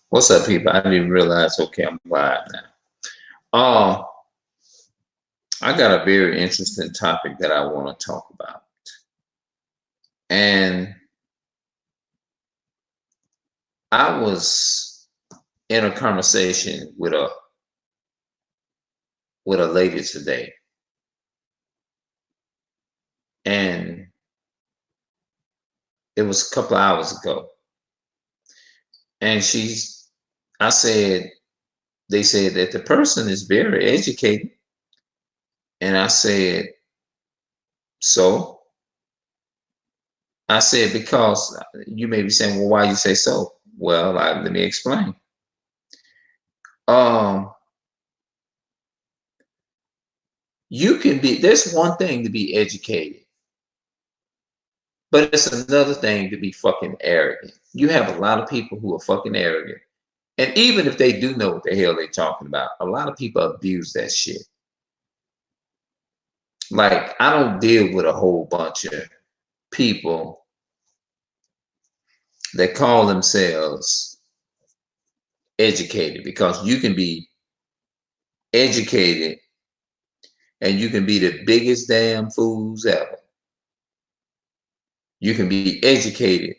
What's up, people? I didn't realize. Okay, I'm live now. I got a very interesting topic that I want to talk about, and I was in a conversation with a lady today, and it was a couple of hours ago, and I said, they said that the person is very educated, and I said, so. I said, because you may be saying, well, why you say so? Well, let me explain. Um, there's one thing to be educated, but it's another thing to be fucking arrogant. You have a lot of people who are fucking arrogant. And even if they do know what the hell they're talking about, a lot of people abuse that shit. Like, I don't deal with a whole bunch of people that call themselves educated, because you can be educated and you can be the biggest damn fools ever. You can be educated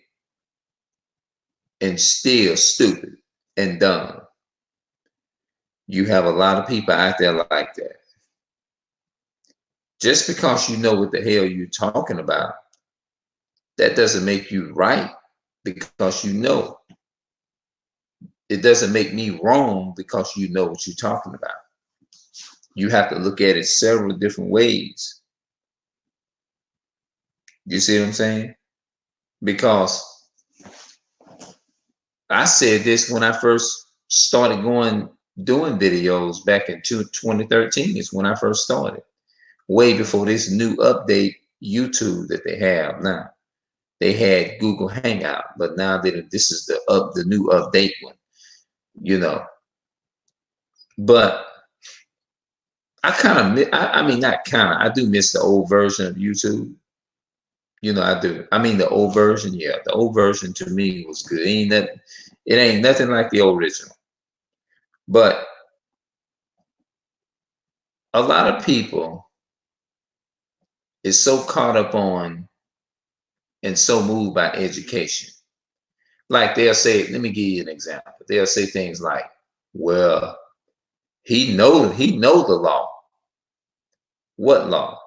and still stupid and dumb. You have a lot of people out there like that. Just because you know what the hell you're talking about, that doesn't make you right because you know. It doesn't make me wrong because you know what you're talking about. You have to look at it several different ways. You see what I'm saying? Because I said this when I first started doing videos back in 2013 is when I first started. Way before this new update YouTube that they have now. They had Google Hangout, but now this is the new update one, you know. But I mean, not kind of, I do miss the old version of YouTube. You know, I do. I mean, the old version, yeah, the old version to me was good. It ain't nothing like the original. But a lot of people is so caught up on and so moved by education. Like they'll say, let me give you an example. They'll say things like, well, he know the law. What law?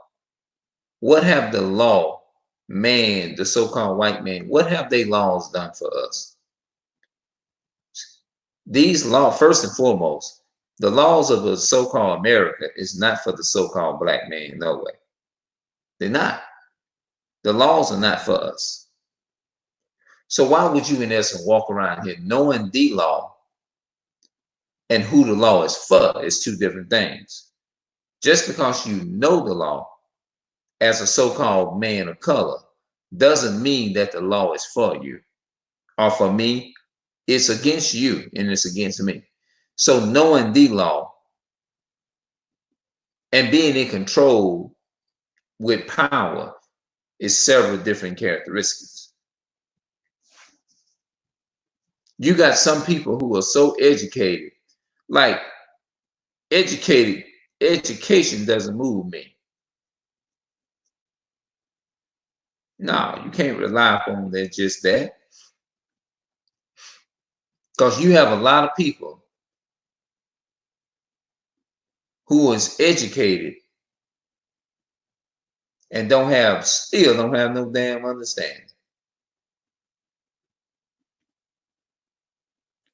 What have the law, man, the so-called white man, what have they laws done for us? These laws, first and foremost, the laws of the so-called America is not for the so-called black man, no way. They're not. The laws are not for us. So why would you, in essence, walk around here knowing the law and who the law is for is two different things. Just because you know the law as a so-called man of color doesn't mean that the law is for you or for me. It's against you and it's against me. So knowing the law and being in control with power is several different characteristics. You got some people who are so educated, like education doesn't move me. No, you can't rely upon that just that. Because you have a lot of people who is educated and still don't have no damn understanding.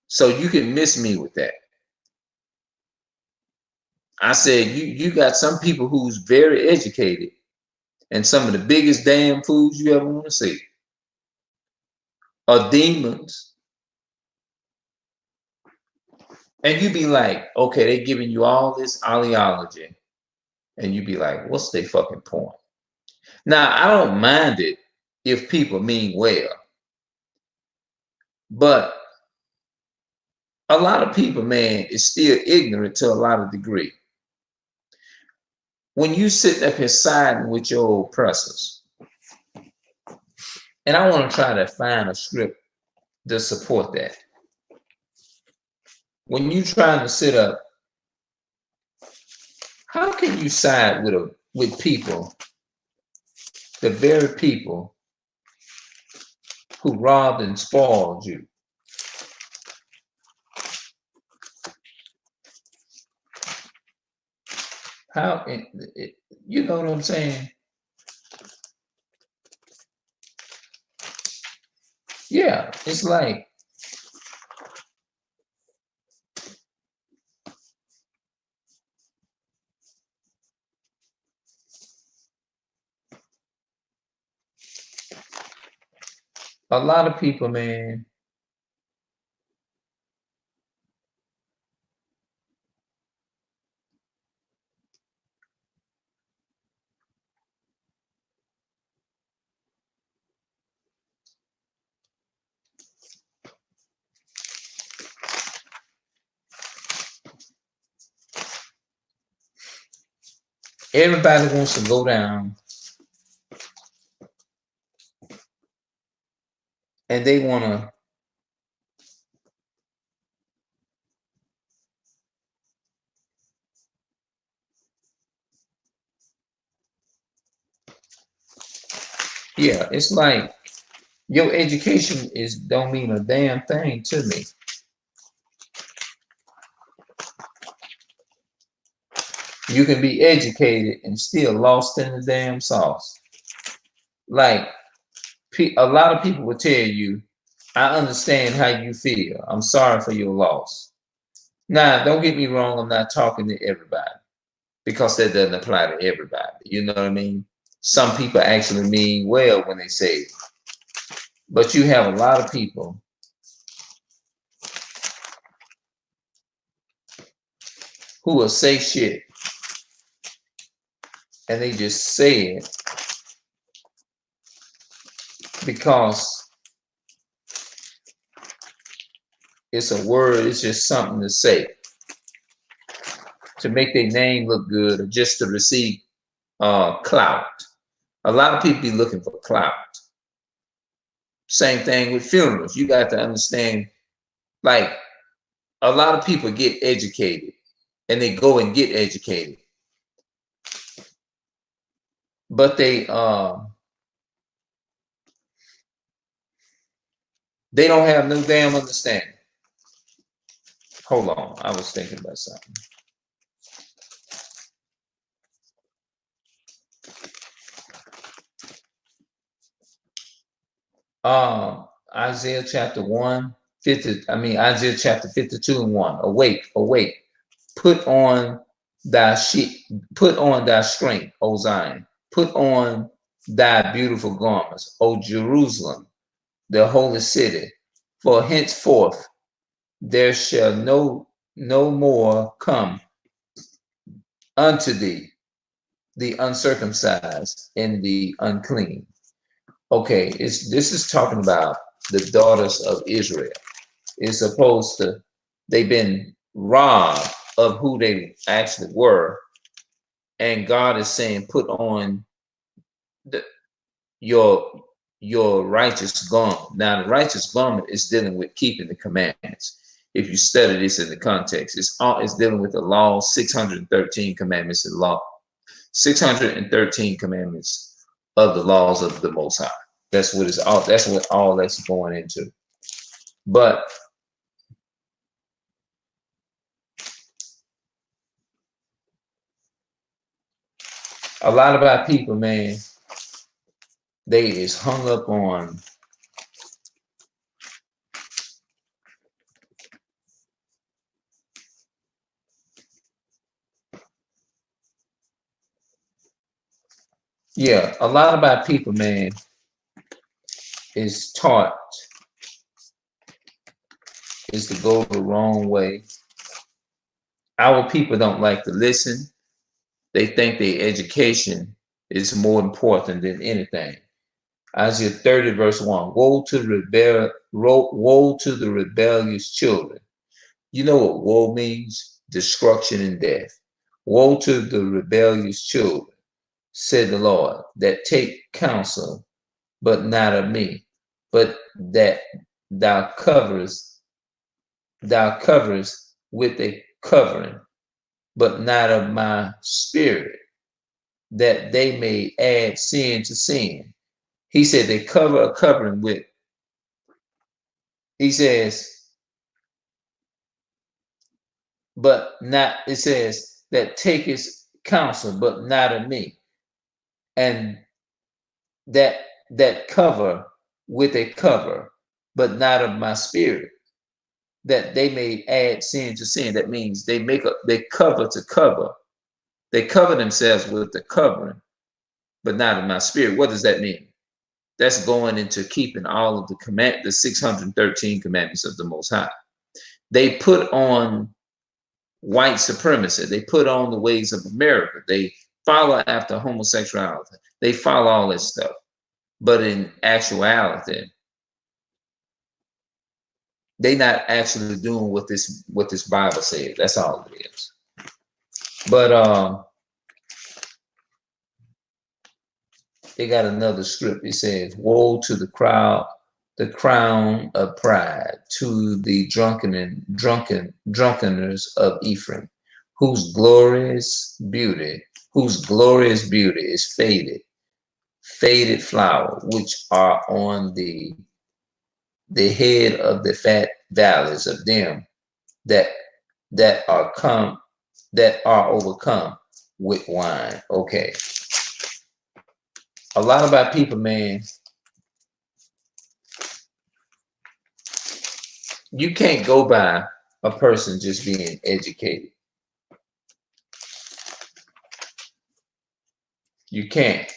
So you can miss me with that. I said you got some people who's very educated and some of the biggest damn fools you ever want to see are demons. And you be like, okay, they giving you all this ideology. And you be like, what's their fucking point? Now, I don't mind it if people mean well. But a lot of people, man, is still ignorant to a lot of degree. When you sit up here siding with your oppressors, and I want to try to find a script to support that. When you're trying to sit up, how can you side with people, the very people who robbed and spoiled you? How, you know what I'm saying? Yeah, it's like, a lot of people, man, everybody wants to go down and they want to, yeah, it's like your education is don't mean a damn thing to me. You can be educated and still lost in the damn sauce. Like, a lot of people will tell you, I understand how you feel. I'm sorry for your loss. Now, don't get me wrong, I'm not talking to everybody because that doesn't apply to everybody. You know what I mean? Some people actually mean well when they say it. But you have a lot of people who will say shit and they just say it because it's a word, it's just something to say to make their name look good or just to receive clout. A lot of people be looking for clout. Same thing with funerals. You got to understand, like, a lot of people get educated and they go and get educated, but they don't have no damn understanding. Hold on, I was thinking about something. Isaiah chapter 1, 50, Isaiah chapter 52 and 1. Awake, awake, put on put on thy strength, O Zion, put on thy beautiful garments, O Jerusalem, the holy city, for henceforth there shall no more come unto thee the uncircumcised and the unclean. Okay, this is talking about the daughters of Israel. It's supposed to, they've been robbed of who they actually were, and God is saying, put on the, your righteous garment. Now, the righteous garment is dealing with keeping the commandments. If you study this in the context, it's dealing with the law, 613 commandments of law, 613 commandments of the laws of the Most High. That's what it's all. That's what all that's going into. But a lot of our people, man, they is hung up on yeah, a lot of our people, man, is taught is to go the wrong way. Our people don't like to listen. They think their education is more important than anything. Isaiah 30 verse 1. Woe to the rebellious children. You know what woe means? Destruction and death. Woe to the rebellious children, said the Lord, that take counsel, but not of me, but that thou coverest with a covering, but not of my spirit, that they may add sin to sin. He said they cover a covering with, he says, but not, it says that takest counsel, but not of me. And that cover with a cover, but not of my spirit, that they may add sin to sin. That means they cover to cover. They cover themselves with the covering, but not of my spirit. What does that mean? That's going into keeping all of the 613 commandments of the Most High. They put on white supremacy. They put on the ways of America. They follow after homosexuality. They follow all this stuff. But in actuality, they're not actually doing what this Bible says. That's all it is. But they got another script. It says, "Woe to the crown of pride, to the drunkeners of Ephraim, whose glorious beauty is faded flower, which are on the head of the fat valleys of them that are overcome with wine." Okay. A lot about people, man, you can't go by a person just being educated. You can't.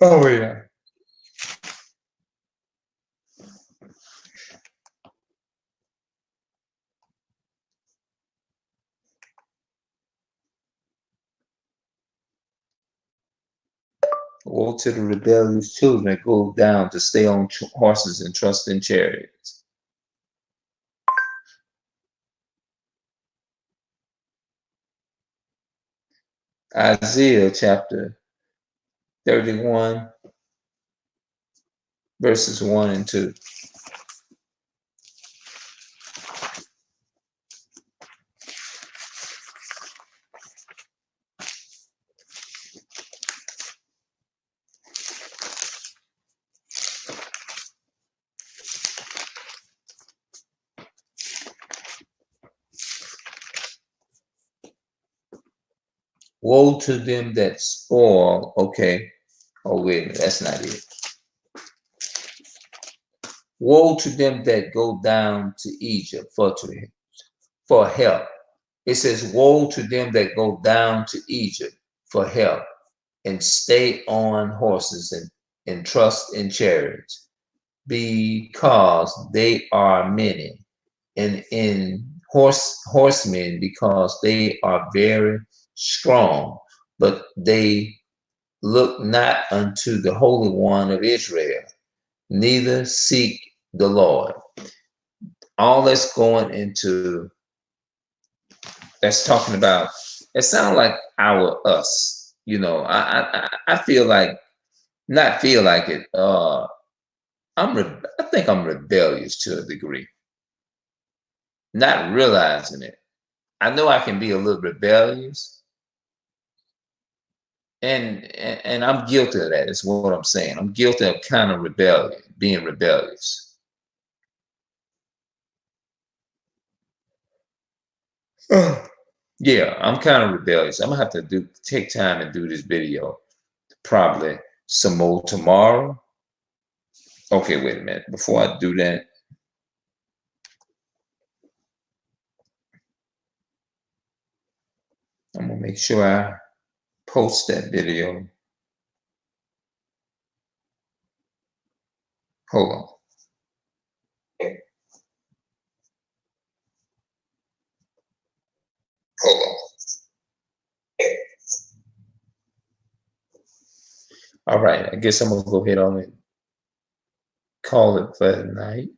Oh, yeah. Woe to the rebellious children that go down to stay on horses and trust in chariots. Isaiah chapter 31, verses 1 and 2. Woe to them that spoil. Okay. Oh, wait a minute. That's not it. Woe to them that go down to Egypt for help. It says, woe to them that go down to Egypt for help and stay on horses and trust in chariots, because they are many, and in horsemen, because they are very strong, but they look not unto the Holy One of Israel, neither seek the Lord. All that's going into, that's talking about, it sounds like us. You know, I feel like, not feel like it. I think I'm rebellious to a degree, not realizing it. I know I can be a little rebellious, and I'm guilty of that. Is what I'm saying. I'm guilty of kind of rebellion, being rebellious. Yeah, I'm kind of rebellious. I'm gonna have to take time and do this video. Probably some more tomorrow. Okay, wait a minute. Before I do that, I'm gonna make sure I post that video. Hold on. Hold on. All right, I guess I'm gonna go ahead on and call it for the night.